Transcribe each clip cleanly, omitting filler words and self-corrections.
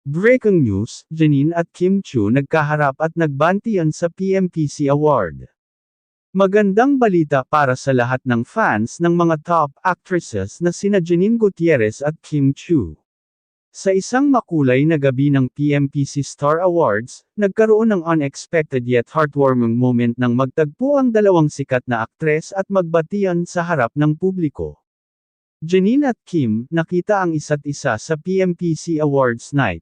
Breaking news, Janine at Kim Chiu nagkaharap at nagbantian sa PMPC Award. Magandang balita para sa lahat ng fans ng mga top actresses na sina Janine Gutierrez at Kim Chiu. Sa isang makulay na gabi ng PMPC Star Awards, nagkaroon ng unexpected yet heartwarming moment nang magtagpo ang dalawang sikat na aktres at magbatian sa harap ng publiko. Janine at Kim, nakita ang isa't isa sa PMPC Awards night.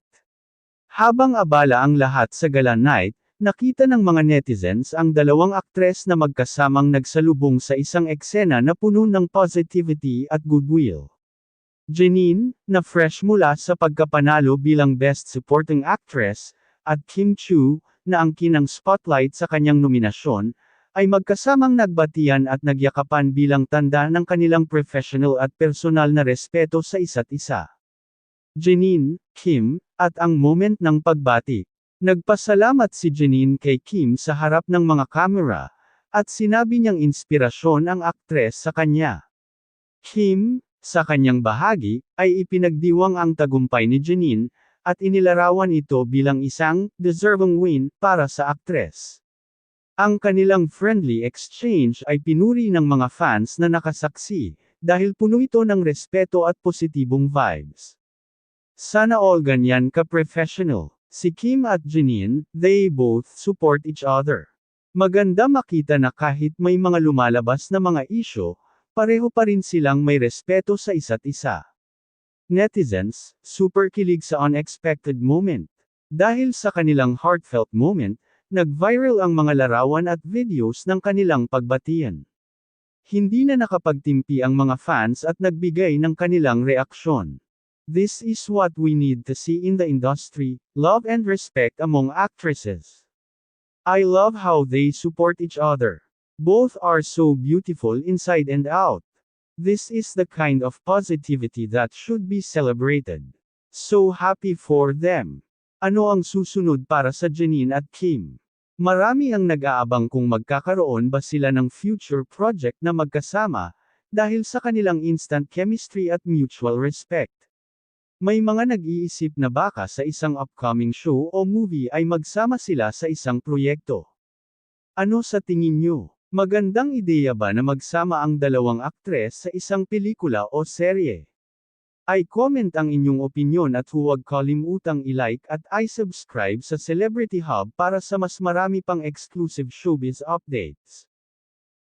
Habang abala ang lahat sa gala night, nakita ng mga netizens ang dalawang aktres na magkasamang nagsalubong sa isang eksena na puno ng positivity at goodwill. Janine, na fresh mula sa pagkapanalo bilang Best Supporting Actress, at Kim Chiu, na angkin ng spotlight sa kanyang nominasyon, ay magkasamang nagbatian at nagyakapan bilang tanda ng kanilang professional at personal na respeto sa isa't isa. Janine, Kim, at ang moment ng pagbati. Nagpasalamat si Janine kay Kim sa harap ng mga kamera, at sinabi niyang inspirasyon ang aktres sa kanya. Kim, sa kanyang bahagi, ay ipinagdiwang ang tagumpay ni Janine, at inilarawan ito bilang isang deserving win para sa aktres. Ang kanilang friendly exchange ay pinuri ng mga fans na nakasaksi, dahil puno ito ng respeto at positibong vibes. Sana all ganyan ka-professional. Si Kim at Janine, they both support each other. Maganda makita na kahit may mga lumalabas na mga isyo, pareho pa rin silang may respeto sa isa't isa. Netizens, super kilig sa unexpected moment. Dahil sa kanilang heartfelt moment, nag-viral ang mga larawan at videos ng kanilang pagbatian. Hindi na nakapagtimpi ang mga fans at nagbigay ng kanilang reaksyon. This is what we need to see in the industry, love and respect among actresses. I love how they support each other. Both are so beautiful inside and out. This is the kind of positivity that should be celebrated. So happy for them. Ano ang susunod para sa Janine at Kim? Marami ang nag-aabang kung magkakaroon ba sila ng future project na magkasama, dahil sa kanilang instant chemistry at mutual respect. May mga nag-iisip na baka sa isang upcoming show o movie ay magsama sila sa isang proyekto. Ano sa tingin nyo? Magandang ideya ba na magsama ang dalawang aktres sa isang pelikula o serye? I-comment ang inyong opinyon at huwag kalimutang i-like at i-subscribe sa Celebrity Hub para sa mas marami pang exclusive showbiz updates.